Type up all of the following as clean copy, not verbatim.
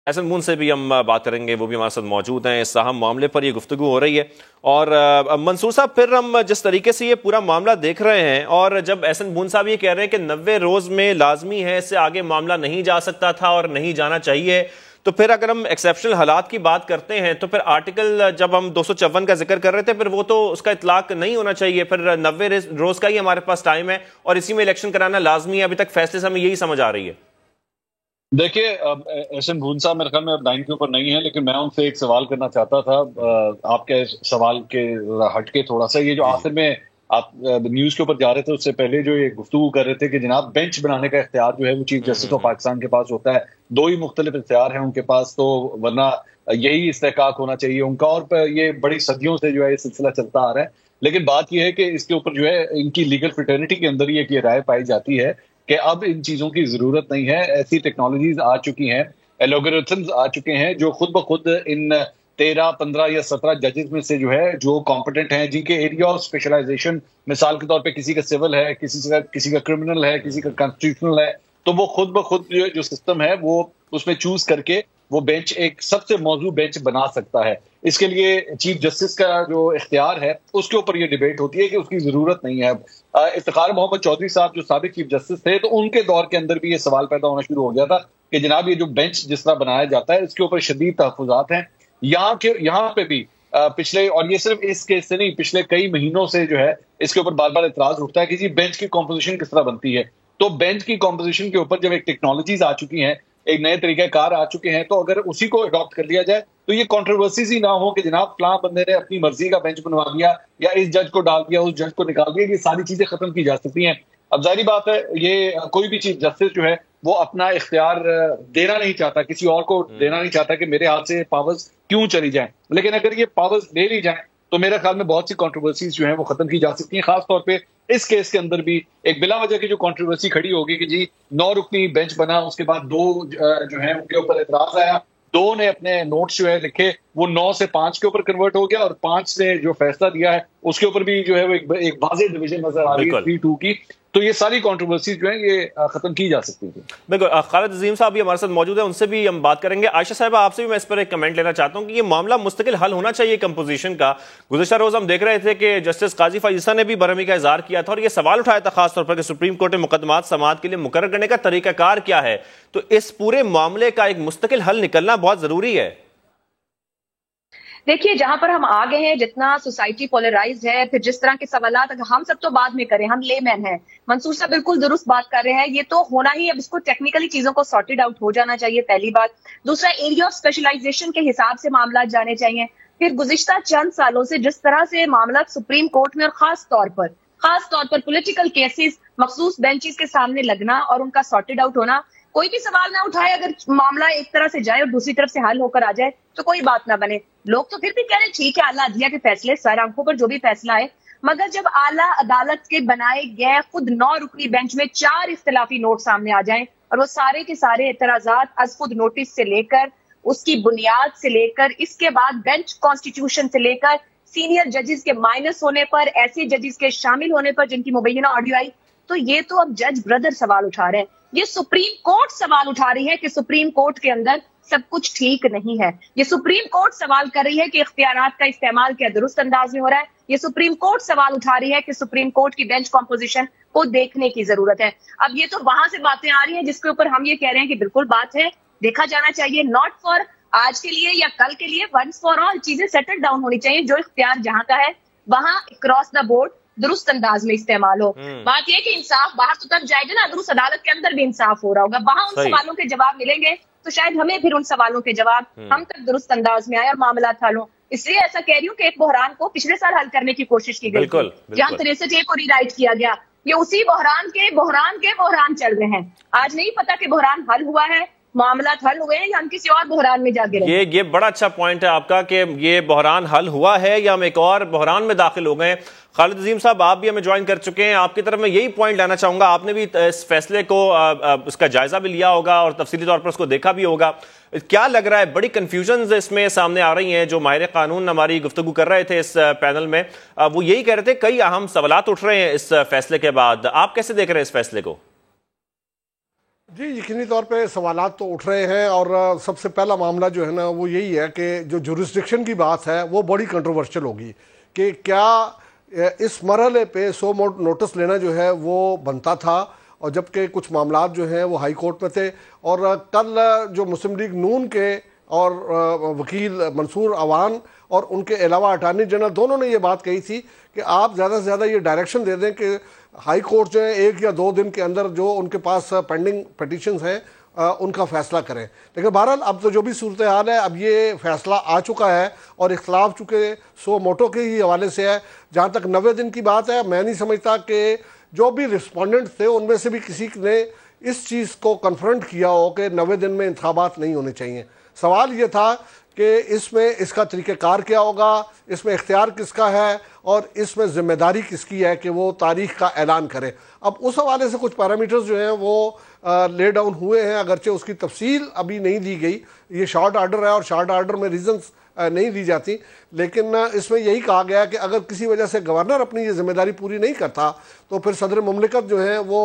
Ehsan moon से भी हम बात करेंगे, वो भी हमारे साथ मौजूद हैं। इस अहम मामले पर ये गुफ्तगू हो रही है। और मंसूर साहब, फिर हम जिस तरीके से ये पूरा मामला देख रहे हैं, और जब एहसन मून साहब ये कह रहे हैं कि 90 रोज में लाजमी है, इससे आगे मामला नहीं जा सकता था और नहीं जाना चाहिए, तो फिर अगर हम एक्सेप्शनल हालात की बात करते हैं तो फिर आर्टिकल जब हम 254 का जिक्र कर रहे थे, फिर वो तो उसका इतलाक नहीं होना चाहिए। फिर 90 रोज का ही हमारे पास टाइम है और इसी में इलेक्शन कराना लाजमी है। अभी तक फैसले से हमें यही समझ आ रही है। देखिए, एहसन भून साहब मेरे ख्याल में अब लाइन के ऊपर नहीं है, लेकिन मैं उनसे एक सवाल करना चाहता था आपके सवाल के हटके थोड़ा सा। ये जो आखिर में आप न्यूज के ऊपर जा रहे थे, उससे पहले जो ये गुफ्तगू कर रहे थे कि जनाब बेंच बनाने का इख्तियार जो है वो चीफ जस्टिस ऑफ पाकिस्तान के पास होता है। दो ही मुख्तलिफ इख्तियार हैं उनके पास, तो वरना यही इस्तेहकाक होना चाहिए उनका। और ये बड़ी सदियों से जो है ये सिलसिला चलता आ रहा है। लेकिन बात यह है कि इसके ऊपर जो है इनकी लीगल फ्रेटर्निटी के अंदर ही एक ये राय पाई जाती है कि अब इन चीजों की जरूरत नहीं है। ऐसी टेक्नोलॉजीज आ चुकी हैं, एल्गोरिथम्स आ चुके हैं जो खुद ब खुद इन 13, 15 या 17 जजेस में से जो है जो कॉम्पिटेंट हैं, जिनके एरिया ऑफ स्पेशलाइजेशन मिसाल के तौर पे किसी का सिविल है, किसी का क्रिमिनल है, किसी का कॉन्स्टिट्यूशनल है, तो वो खुद ब खुद जो सिस्टम है वो उसमें चूज करके वो बेंच एक सबसे मौजूद बेंच बना सकता है। इसके लिए चीफ जस्टिस का जो इख्तियार है उसके ऊपर ये डिबेट होती है कि उसकी जरूरत नहीं है। इफ्तिखार मोहम्मद चौधरी साहब जो साबिक चीफ जस्टिस थे, तो उनके दौर के अंदर भी ये सवाल पैदा होना शुरू हो गया था कि जनाब ये जो बेंच जिस तरह बनाया जाता है इसके ऊपर शदीद तहफुजात हैं। यहाँ पे भी पिछले, और ये सिर्फ इस केस से नहीं, पिछले कई महीनों से जो है इसके ऊपर बार बार इतराज उठता है कि जी बेंच की कॉम्पोजिशन किस तरह बनती है। तो बेंच की कॉम्पोजिशन के ऊपर जब एक टेक्नोलॉजीज आ चुकी हैं, एक नए तरीक़ेकार आ चुके हैं, तो अगर उसी को अडॉप्ट कर लिया जाए तो ये कंट्रोवर्सीज ही ना हो कि जनाब फलां बंदे ने अपनी मर्जी का बेंच बनवा दिया या इस जज को डाल दिया, उस जज को निकाल दिया। ये सारी चीजें खत्म की जा सकती हैं। अब जाहिर बात है ये कोई भी चीफ जस्टिस जो है वो अपना इख्तियार देना नहीं चाहता, किसी और को देना नहीं चाहता कि मेरे हाथ से पावर्स क्यों चली जाएं। लेकिन अगर ये पावर्स ले ली जाएं तो मेरे ख्याल में बहुत सी कंट्रोवर्सीज जो है वो खत्म की जा सकती हैं। खासतौर पे इस केस के अंदर भी एक बिला वजह की जो कंट्रोवर्सी खड़ी होगी कि जी 9 रुकनी बेंच बना, उसके बाद 2 जो है उनके ऊपर एतराज आया, 2 ने अपने नोट्स जो है लिखे, वो 9 से 5 के ऊपर कन्वर्ट हो गया, और 5 ने जो फैसला दिया है उसके ऊपर भी जो है वो एक वाज़ेह डिवीजन नजर आ रही है 3-2 की। तो ये सारी कंट्रोवर्सीज जो है ये खत्म की जा सकती थी। बिल्कुल। खालिद अजीम साहब भी हमारे साथ मौजूद है, उनसे भी हम बात करेंगे। आयशा साहबा, आपसे भी मैं इस पर एक कमेंट लेना चाहता हूं कि ये मामला मुस्तकिल हल होना चाहिए कंपोजिशन का। गुज़िश्ता रोज हम देख रहे थे कि जस्टिस काजी फाइज़ा ने भी बरहमी का इजहार किया था और ये सवाल उठाया था खासतौर पर कि सुप्रीम कोर्ट में मुकदमात समाअत के लिए मुकर्रर करने का तरीकाकार क्या है। तो इस पूरे मामले का एक मुस्तकिल हल निकलना बहुत जरूरी है। देखिए, जहां पर हम आ गए हैं, जितना सोसाइटी पोलराइज्ड है, फिर जिस तरह के सवालात हम सब तो बाद में करें, हम लेमैन हैं। मंसूर साहब बिल्कुल दुरुस्त बात कर रहे हैं, ये तो होना ही, अब इसको टेक्निकली चीजों को सॉर्टेड आउट हो जाना चाहिए, पहली बात। दूसरा, एरिया ऑफ स्पेशलाइजेशन के हिसाब से मामला जाने चाहिए। फिर गुज़िश्ता चंद सालों से जिस तरह से मामला सुप्रीम कोर्ट में और खास तौर पर पॉलिटिकल केसेस मखसूस बेंचेस के सामने लगना और उनका सॉर्टेड आउट होना, कोई भी सवाल ना उठाए, अगर मामला एक तरह से जाए और दूसरी तरफ से हल होकर आ जाए तो कोई बात ना बने। लोग तो फिर भी कह रहे हैं ठीक है, आला अदलिया के फैसले सर आंखों पर जो भी फैसला है, मगर जब आला अदालत के बनाए गए खुद 9 रुकनी बेंच में 4 इख्तिलाफी नोट सामने आ जाएं और वो सारे के सारे एतराजात अज खुद नोटिस से लेकर उसकी बुनियाद से लेकर इसके बाद बेंच कॉन्स्टिट्यूशन से लेकर सीनियर जजेस के माइनस होने पर, ऐसे जजेस के शामिल होने पर जिनकी मुबैना ऑडियो आई, तो ये तो अब जज ब्रदर सवाल उठा रहे हैं। ये सुप्रीम कोर्ट सवाल उठा रही है कि सुप्रीम कोर्ट के अंदर सब कुछ ठीक नहीं है। ये सुप्रीम कोर्ट सवाल कर रही है कि इख्तियारात का इस्तेमाल क्या दुरुस्त अंदाज में हो रहा है। ये सुप्रीम कोर्ट सवाल उठा रही है कि सुप्रीम कोर्ट की बेंच कॉम्पोजिशन को देखने की जरूरत है। अब ये तो वहां से बातें आ रही हैं जिसके ऊपर हम ये कह रहे हैं कि बिल्कुल बात है, देखा जाना चाहिए, नॉट फॉर आज के लिए या कल के लिए, वंस फॉर ऑल चीजें सेटल डाउन होनी चाहिए। जो इख्तियार जहां का है वहां क्रॉस द बोर्ड दुरुस्त अंदाज में इस्तेमाल हो। बात यह कि इंसाफ बाहर तो तब जाएगा ना, दुरुस्त अदालत के अंदर भी इंसाफ हो रहा होगा, वहां उन सवालों के जवाब मिलेंगे तो शायद हमें फिर उन सवालों के जवाब हम तक दुरुस्त अंदाज में आए और मामला हल हो। इसलिए ऐसा कह रही हूँ कि एक बहरान को पिछले साल हल करने की कोशिश की गई थी, जहां 63A को रीराइट किया गया। ये उसी बहरान के चल रहे हैं। आज नहीं पता कि बहरान हल हुआ है, मामला हल हुए हैं या हम किसी और बहरान में जा गिरे। ये बड़ा अच्छा पॉइंट है आपका कि ये बहरान हल हुआ है या हम एक और बहरान में दाखिल हो गए। खालिद अजीम साहब, आप भी हमें ज्वाइन कर चुके हैं। आपकी तरफ मैं यही पॉइंट लाना चाहूंगा, आपने भी इस फैसले को उसका जायजा भी लिया होगा और तफसीली तौर पर उसको देखा भी होगा। क्या लग रहा है, बड़ी कंफ्यूजन इसमें सामने आ रही हैं। जो माहिर कानून हमारी गुफ्तगू कर रहे थे इस पैनल में, वो यही कह रहे थे कई अहम सवालात उठ रहे हैं इस फैसले के बाद। आप कैसे देख रहे हैं इस फैसले को? जी, यकीनी तौर पे सवालात तो उठ रहे हैं और सबसे पहला मामला जो है ना वो यही है कि जो जुरिस्डिक्शन की बात है वो बड़ी कंट्रोवर्शियल होगी कि क्या इस मरहले पे सो नोटिस लेना जो है वो बनता था, और जबकि कुछ मामलात जो हैं वो हाई कोर्ट में थे। और कल जो मुस्लिम लीग नून के और वकील मंसूर अवान और उनके अलावा अटार्नी जनरल दोनों ने ये बात कही थी कि आप ज़्यादा से ज़्यादा ये डायरेक्शन दे दें कि हाई कोर्ट जो है 1 या 2 दिन के अंदर जो उनके पास पेंडिंग पिटिशंस हैं उनका फैसला करें। लेकिन बहरहाल अब तो जो भी सूरत हाल है, अब ये फैसला आ चुका है और इख्तलाफ चूँकि सो मोटो के ही हवाले से है। जहाँ तक 90 दिन की बात है, मैं नहीं समझता कि जो भी रिस्पोंडेंट थे उनमें से भी किसी ने इस चीज़ को कन्फ्रंट किया हो कि 90 दिन में इंतखाबात नहीं होने चाहिए। सवाल ये था कि इसमें इसका तरीक़ेकार क्या होगा, इसमें इख्तियार किसका है और इसमें ज़िम्मेदारी किसकी है कि वो तारीख का ऐलान करे। अब उस हवाले से कुछ पैरामीटर्स जो हैं वो ले डाउन हुए हैं, अगरचे उसकी तफसील अभी नहीं दी गई। ये शॉर्ट आर्डर है और शॉर्ट आर्डर में रीजंस नहीं दी जाती, लेकिन इसमें यही कहा गया कि अगर किसी वजह से गवर्नर अपनी ये जिम्मेदारी पूरी नहीं करता तो फिर सदर मुमलिकत जो है वो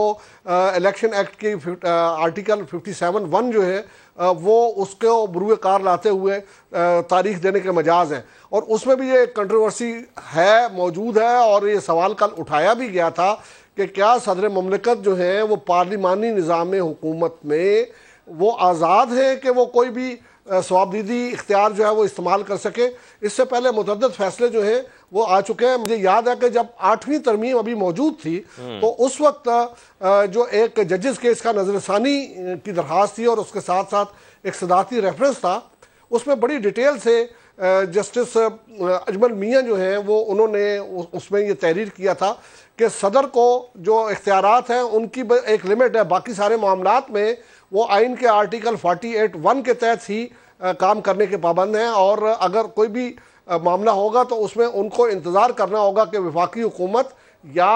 इलेक्शन एक्ट की आर्टिकल 57(1) जो है वो उसको बरूए कार लाते हुए तारीख देने के मजाज हैं। और उसमें भी ये कंट्रोवर्सी है, मौजूद है, और ये सवाल कल उठाया भी गया था कि क्या सदर मुमलिकत जो है वो पार्लिमानी निज़ाम हुकूमत में वो आज़ाद है कि वो कोई भी स्वाबदीदी इख्तियार जो है वो इस्तेमाल कर सके। इससे पहले मुतअद्दिद फैसले जो हैं वो आ चुके हैं। मुझे याद है कि जब 8वीं तरमीम अभी मौजूद थी तो उस वक्त जो एक जजेस केस का नजरसानी की दरख्वास्त थी और उसके साथ साथ एक सदारती रेफरेंस था, उसमें बड़ी डिटेल से जस्टिस अजमल मियाँ जो हैं वो उन्होंने उसमें ये तहरीर किया था कि सदर को जो इख्तियारात हैं उनकी एक लिमिट है, बाकी सारे मामलात में वो आइन के आर्टिकल 48(1) के तहत ही काम करने के पाबंद हैं। और अगर कोई भी मामला होगा तो उसमें उनको इंतज़ार करना होगा कि वफाकी हुकूमत या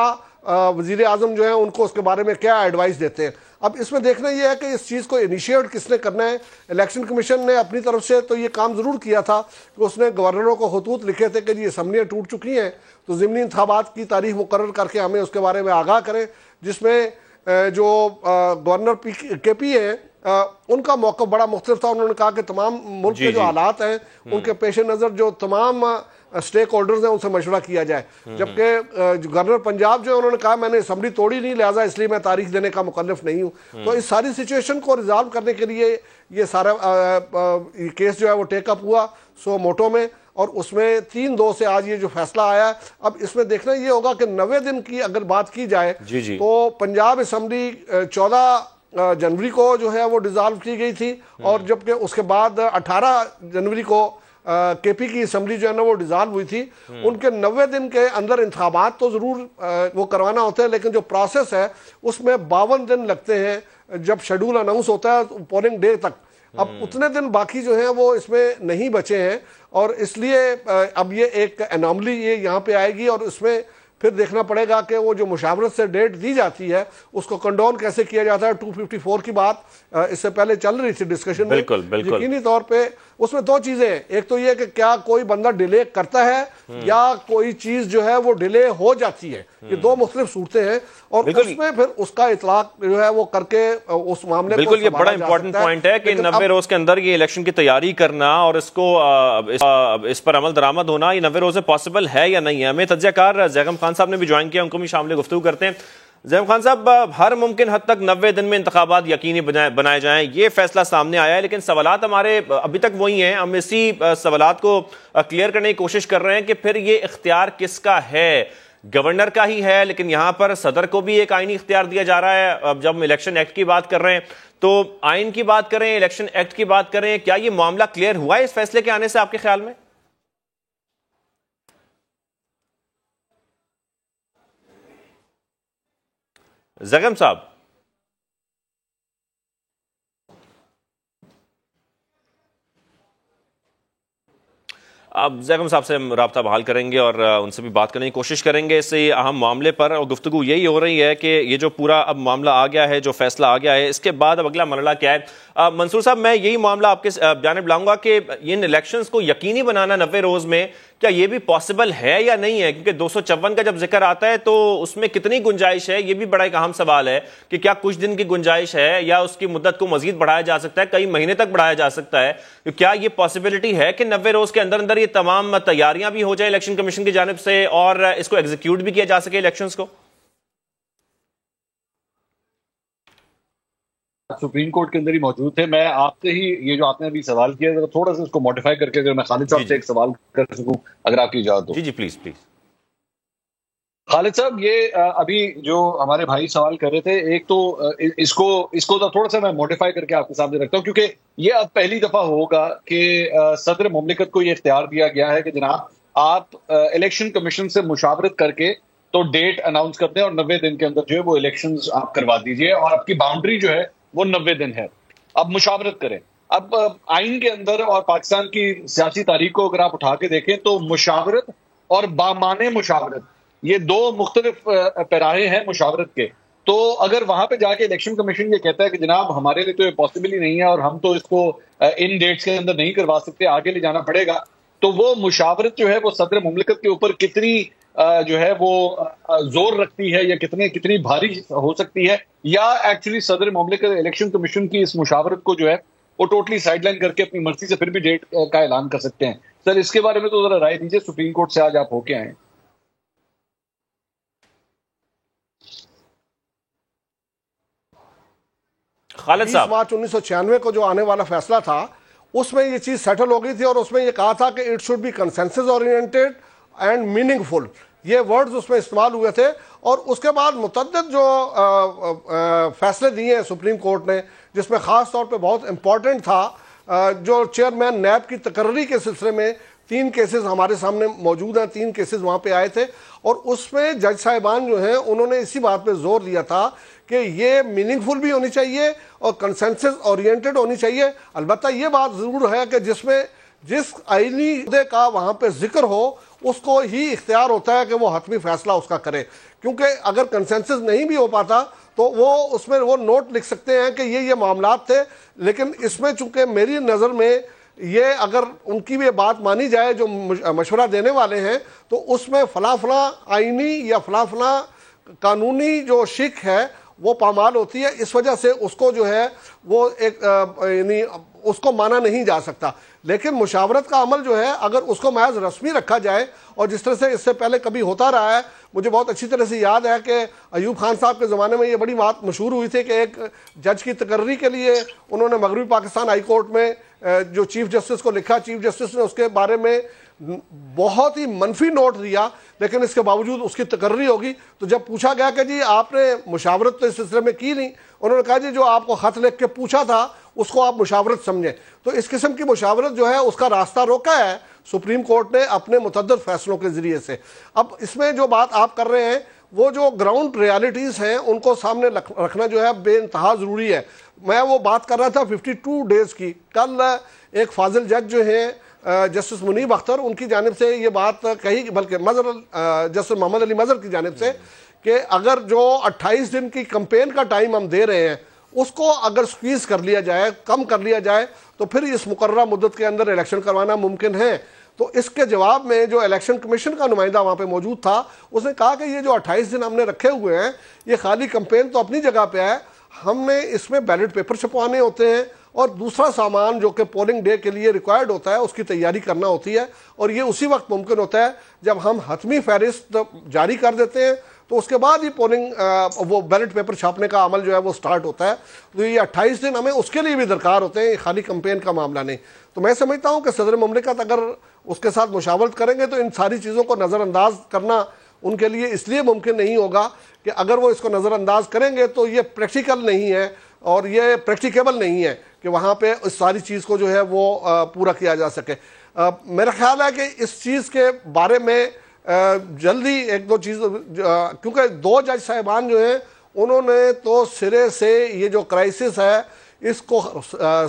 वज़ीर आज़म जो है उनको उसके बारे में क्या एडवाइस देते हैं। अब इसमें देखना यह है कि इस चीज़ को इनिशिएट किसने करना है। इलेक्शन कमीशन ने अपनी तरफ से तो ये काम ज़रूर किया था कि उसने गवर्नरों को खतूत लिखे थे कि जी असम्बलियाँ टूट चुकी हैं तो ज़िमनी इंतखाबात की तारीख मुकर्रर करके हमें उसके बारे में आगाह करें, जिसमें जो गवर्नर KP हैं उनका मौक़िफ़ बड़ा मुख्तलिफ था। उन्होंने कहा कि तमाम मुल्क के जो हालात हैं उनके पेश नज़र जो तमाम स्टेक होल्डर्स हैं उनसे मशवरा किया जाए, जबकि गवर्नर पंजाब जो है उन्होंने कहा मैंने असम्बली तोड़ी नहीं, लिहाजा इसलिए मैं तारीख देने का मुकल्लफ नहीं हूँ। तो इस सारी सिचुएशन को रिजॉल्व करने के लिए ये सारा केस जो है वो टेकअप हुआ सो मोटो में, और उसमें 3-2 से आज ये जो फैसला आया। अब इसमें देखना ये होगा कि 90 दिन की अगर बात की जाए तो पंजाब असम्बली 14 जनवरी को जो है वो डिसॉल्व की गई थी, और जबकि उसके बाद 18 जनवरी को KP की असम्बली जो है ना वो डिसॉल्व हुई थी। उनके 90 दिन के अंदर इंतखाबात तो ज़रूर वो करवाना होता है, लेकिन जो प्रोसेस है उसमें 52 दिन लगते हैं जब शेड्यूल अनाउंस होता है पोलिंग डे तक। अब उतने दिन बाकी जो हैं वो इसमें नहीं बचे हैं, और इसलिए अब ये एक एनॉमली ये यहाँ पे आएगी और इसमें फिर देखना पड़ेगा कि वो जो मुशावरत से डेट दी जाती है उसको कंडोन कैसे किया जाता है। 254 की बात इससे पहले चल रही थी डिस्कशन में। यकीनी तौर पे उसमें 2 चीजें हैं, एक तो ये कि क्या कोई बंदा डिले करता है या कोई चीज जो है वो डिले हो जाती है, ये 2 मुख्तलिफ सूरतें हैं, और उसमें फिर उसका इतलाक जो है वो करके उस मामले को बिल्कुल ये बड़ा इंपॉर्टेंट पॉइंट है कि 90 रोज के अंदर ये इलेक्शन की तैयारी करना और इसको इस पर अमल दरामद होना ये 90 रोज में पॉसिबल है या नहीं है। हमें तज्ज़ियाकार ज़ैगम खान साहब ने भी ज्वाइन किया, उनको भी शामिल गुफ्तगू करते हैं। ज़ैगम खान साहब, हर मुमकिन हद तक 90 दिन में इंतखाबात यकीनी बनाए जाएं, ये फैसला सामने आया है, लेकिन सवालात हमारे अभी तक वही हैं। हम इसी सवालात को क्लियर करने की कोशिश कर रहे हैं कि फिर ये इख्तियार किसका है। गवर्नर का ही है, लेकिन यहां पर सदर को भी एक आईनी इख्तियार दिया जा रहा है। अब जब हम इलेक्शन एक्ट की बात कर रहे हैं तो आइन की बात करें, इलेक्शन एक्ट की बात करें, क्या ये मामला क्लियर हुआ है इस फैसले के आने से आपके ख्याल में? ज़ैगम साहब, अब ज़ैगम साहब से हम राब्ता बहाल करेंगे और उनसे भी बात करने की कोशिश करेंगे इस अहम मामले पर। और गुफ्तगू यही हो रही है कि ये जो पूरा अब मामला आ गया है, जो फैसला आ गया है, इसके बाद अब अगला मरहला क्या है। मंसूर साहब, मैं यही मामला आपके जानिब लाऊंगा कि इन इलेक्शंस को यकीनी बनाना 90 रोज में क्या ये भी पॉसिबल है या नहीं है, क्योंकि 254 का जब जिक्र आता है तो उसमें कितनी गुंजाइश है, ये भी बड़ा एक अहम सवाल है कि क्या कुछ दिन की गुंजाइश है या उसकी मुद्दत को मजीद बढ़ाया जा सकता है, कई महीने तक बढ़ाया जा सकता है। तो क्या ये पॉसिबिलिटी है कि 90 रोज के अंदर अंदर ये तमाम तैयारियां भी हो जाए इलेक्शन कमीशन की जानिब से और इसको एग्जीक्यूट भी किया जा सके इलेक्शंस को? सुप्रीम कोर्ट के अंदर ही मौजूद थे। मैं आपसे ही ये जो आपने अभी सवाल किया अगर थोड़ा सा इसको मॉडिफाई करके अगर मैं खालिद साहब से एक सवाल कर सकूं, अगर आपकी इजाजत हो। जी जी प्लीज प्लीज। खालिद साहब, ये अभी जो हमारे भाई सवाल कर रहे थे, एक तो इसको तो थोड़ा सा मैं मॉडिफाई करके आपके सामने रखता हूं, क्योंकि ये अब पहली दफा होगा कि सदर मुमलिकत को ये इख्तियार दिया गया है कि जनाब आप इलेक्शन कमीशन से मुशावरत करके तो डेट अनाउंस कर दें और 90 दिन के अंदर जो है वो इलेक्शन आप करवा दीजिए और आपकी बाउंड्री जो है वो 90 दिन है। अब मुशावरत करें। अब आइन के अंदर और पाकिस्तान की सियासी तारीख को अगर आप उठा के देखें तो मुशावरत और बामाने मुशावरत ये दो मुख्तलिफ पैराहे हैं मुशावरत के। तो अगर वहां पे जाके इलेक्शन कमीशन ये कहता है कि जनाब हमारे लिए तो ये पॉसिबल ही नहीं है और हम तो इसको इन डेट्स के अंदर नहीं करवा सकते, आगे ले जाना पड़ेगा, तो वो मुशावरत जो है वो सदर मुमलिकत के ऊपर कितनी जो है वो जोर रखती है या कितनी भारी हो सकती है, या एक्चुअली सदर मुमलिकत इलेक्शन कमीशन की इस मुशावरत को जो है वो टोटली साइडलाइन करके अपनी मर्जी से फिर भी डेट का ऐलान कर सकते हैं। सर, इसके बारे में तो जरा राय दीजिए, सुप्रीम कोर्ट से आज आप होके आए। खालिद साहब, मार्च 1996 को जो आने वाला फैसला था उसमें ये चीज सेटल हो गई थी और उसमें ये कहा था कि it should be consensus oriented and meaningful, ये वर्ड्स उसमें इस्तेमाल हुए थे। और उसके बाद मुतअद्दिद जो फैसले दिए हैं सुप्रीम कोर्ट ने, जिसमें ख़ास तौर पे बहुत इम्पॉर्टेंट था जो चेयरमैन नैब की तकर्री के सिलसिले में 3 केसेस हमारे सामने मौजूद हैं, 3 केसेस वहाँ पे आए थे और उसमें जज साहिबान जो हैं उन्होंने इसी बात पे जोर दिया था कि ये मीनिंगफुल भी होनी चाहिए और कंसेंसस ओरिएंटेड होनी चाहिए। अलबत्ता ये बात ज़रूर है कि जिस आईनी मुद्दे का वहाँ पे जिक्र हो उसको ही इख्तियार होता है कि वो हतमी फैसला उसका करे, क्योंकि अगर कंसेंसस नहीं भी हो पाता तो वो उसमें वो नोट लिख सकते हैं कि ये मामलात थे। लेकिन इसमें चूंकि मेरी नज़र में ये अगर उनकी भी बात मानी जाए जो मशवरा देने वाले हैं तो उसमें फला आईनी या फला कानूनी जो शिक है वो पामाल होती है, इस वजह से उसको जो है वो एक यानी उसको माना नहीं जा सकता। लेकिन मुशावरत का अमल जो है अगर उसको महज रस्मी रखा जाए और जिस तरह से इससे पहले कभी होता रहा है, मुझे बहुत अच्छी तरह से याद है कि अयूब खान साहब के ज़माने में ये बड़ी बात मशहूर हुई थी कि एक जज की तकर्री के लिए उन्होंने मगरबी पाकिस्तान हाई कोर्ट में जो चीफ जस्टिस को लिखा, चीफ जस्टिस ने उसके बारे में बहुत ही मनफी नोट दिया, लेकिन इसके बावजूद उसकी तकर्री होगी। तो जब पूछा गया कि जी आपने मुशावरत तो इस सिलसिले में की नहीं, उन्होंने कहा जी जो आपको खत लिख के पूछा था उसको आप मुशावरत समझें। तो इस किस्म की मुशावरत जो है उसका रास्ता रोका है सुप्रीम कोर्ट ने अपने मुतअद्दिद फैसलों के जरिए से। अब इसमें जो बात आप कर रहे हैं वो जो ग्राउंड रियलिटीज़ हैं उनको सामने रखना जो है बेइंतहा ज़रूरी है। मैं वो बात कर रहा था 52 डेज़ की। कल एक फाजिल जज जो हैं जस्टिस मुनीब अख्तर, उनकी जानिब से ये बात कही, बल्कि जस्टिस मोहम्मद अली मजहर की जानिब से, कि अगर जो 28 दिन की कैंपेन का टाइम हम दे रहे हैं उसको अगर स्क्वीज कर लिया जाए, कम कर लिया जाए, तो फिर इस मुकर्ररा मुद्दत के अंदर इलेक्शन करवाना मुमकिन है। तो इसके जवाब में जो इलेक्शन कमीशन का नुमाइंदा वहाँ पे मौजूद था उसने कहा कि ये जो 28 दिन हमने रखे हुए हैं ये खाली कैंपेन तो अपनी जगह पे है, हमने इसमें बैलेट पेपर छपवाने होते हैं और दूसरा सामान जो कि पोलिंग डे के लिए रिक्वायर्ड होता है उसकी तैयारी करना होती है, और ये उसी वक्त मुमकिन होता है जब हम हतमी फहरिस्त जारी कर देते हैं तो उसके बाद ही पोलिंग वो बैलेट पेपर छापने का अमल जो है वो स्टार्ट होता है। तो ये 28 दिन हमें उसके लिए भी दरकार होते हैं, खाली कैंपेन का मामला नहीं। तो मैं समझता हूँ कि सदर मुमलिकत अगर उसके साथ मुशावरत करेंगे तो इन सारी चीज़ों को नज़रअंदाज करना उनके लिए इसलिए मुमकिन नहीं होगा कि अगर वो इसको नज़रअंदाज करेंगे तो ये प्रैक्टिकल नहीं है और ये प्रैक्टिकेबल नहीं है कि वहाँ पे इस सारी चीज़ को जो है वो पूरा किया जा सके। मेरा ख्याल है कि इस चीज़ के बारे में जल्दी एक दो चीज़, क्योंकि 2 जज साहिबान जो हैं उन्होंने तो सिरे से ये जो क्राइसिस है इसको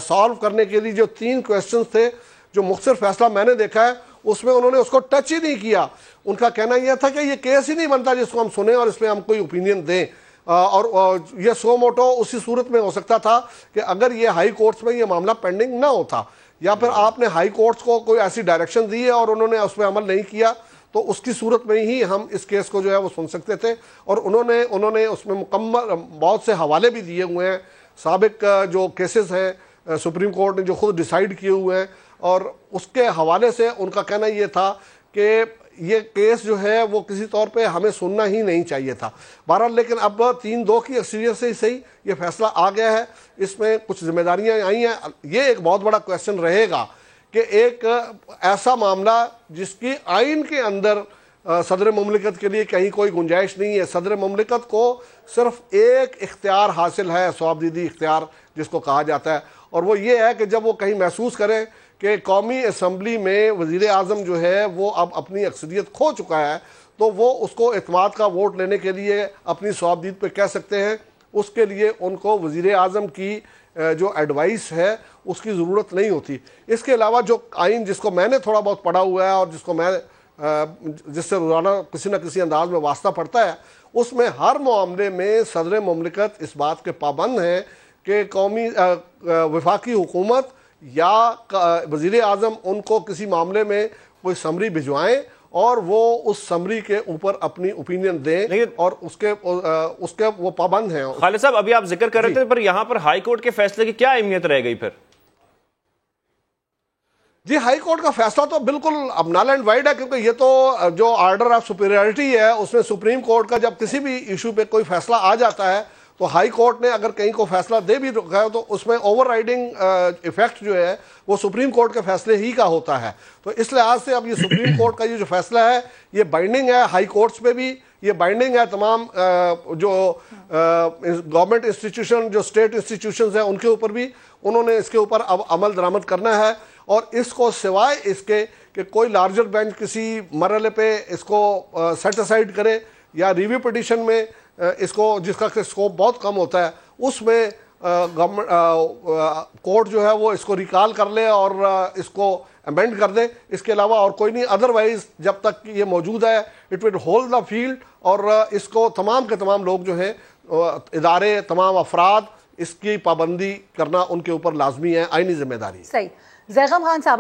सॉल्व करने के लिए जो 3 क्वेश्चन थे, जो मुख्तसर फैसला मैंने देखा है उसमें उन्होंने उसको टच ही नहीं किया। उनका कहना यह था कि ये केस ही नहीं बनता जिसको हम सुने और इसमें हम कोई ओपिनियन दें। और ये सो मोटो उसी सूरत में हो सकता था कि अगर ये हाई कोर्ट्स में ये मामला पेंडिंग ना होता, या फिर आपने हाई कोर्ट्स को कोई ऐसी डायरेक्शन दी है और उन्होंने उस पर अमल नहीं किया, तो उसकी सूरत में ही हम इस केस को जो है वो सुन सकते थे। और उन्होंने उसमें मुकम्मल बहुत से हवाले भी दिए हुए हैं, साबिक जो केसेस हैं सुप्रीम कोर्ट ने जो खुद डिसाइड किए हुए हैं, और उसके हवाले से उनका कहना ये था कि ये केस जो है वो किसी तौर पे हमें सुनना ही नहीं चाहिए था। बहरहाल लेकिन अब 3-2 की अक्सरियत से ही सही ये फैसला आ गया है, इसमें कुछ जिम्मेदारियां आई हैं। ये एक बहुत बड़ा क्वेश्चन रहेगा कि एक ऐसा मामला जिसकी आइन के अंदर सदर मुमलिकत के लिए कहीं कोई गुंजाइश नहीं है, सदर मुमलिकत को सिर्फ एक इख्तियार हासिल है, सवाबदीदी इख्तियार जिसको कहा जाता है, और वो ये है कि जब वो कहीं महसूस करें कि कौमी असम्बली में वज़ीर आज़म जो है वो अब अपनी अक्सरियत खो चुका है, तो वो उसको एतमाद का वोट लेने के लिए अपनी सवाबदीद पे कह सकते हैं। उसके लिए उनको वज़ीर आज़म की जो एडवाइस है उसकी ज़रूरत नहीं होती। इसके अलावा जो आइन जिसको मैंने थोड़ा बहुत पढ़ा हुआ है और जिसको मैं जिससे रोज़ाना किसी न किसी अंदाज में वास्ता पड़ता है, उसमें हर मामले में सदर मुमलिकत इस बात के पाबंद हैं कि कौमी वफाकी हुकूमत या वज़ीर आज़म उनको किसी मामले में कोई समरी भिजवाएं और वो उस समरी के ऊपर अपनी ओपिनियन दें, और उसके वो पाबंद हैं। खालिद साहब, अभी आप जिक्र कर रहे थे, पर यहां पर हाई कोर्ट के फैसले की क्या अहमियत रह गई फिर? जी, हाई कोर्ट का फैसला तो बिल्कुल अब नल एंड वाइड है, क्योंकि ये तो जो ऑर्डर ऑफ सुपीरियरिटी है उसमें सुप्रीम कोर्ट का जब किसी भी इशू पे कोई फैसला आ जाता है, तो हाई कोर्ट ने अगर कहीं को फैसला दे भी रखा है तो उसमें ओवरराइडिंग इफेक्ट जो है वो सुप्रीम कोर्ट के फैसले ही का होता है। तो इस लिहाज से अब ये सुप्रीम कोर्ट का ये जो फैसला है ये बाइंडिंग है, हाई कोर्ट्स पे भी ये बाइंडिंग है, तमाम जो गवर्नमेंट इंस्टीट्यूशन जो स्टेट इंस्टीट्यूशंस हैं उनके ऊपर भी उन्होंने इसके ऊपर अब अमल दरामद करना है। और इसको सिवाय इसके कि कोई लार्जर बेंच किसी मरहले पे इसको सेट असाइड करे या रिव्यू पिटीशन में इसको जिसका स्कोप बहुत कम होता है उसमें गवर्नमेंट कोर्ट जो है वो इसको रिकॉल कर ले और इसको अमेंड कर दे। इसके अलावा और कोई नहीं, अदरवाइज जब तक ये मौजूद है it will hold the field, और इसको तमाम के तमाम लोग जो हैं इदारे, तमाम अफराद इसकी पाबंदी करना उनके ऊपर लाजमी है, आईनी जिम्मेदारी। सही। ज़ैगम खान साहब।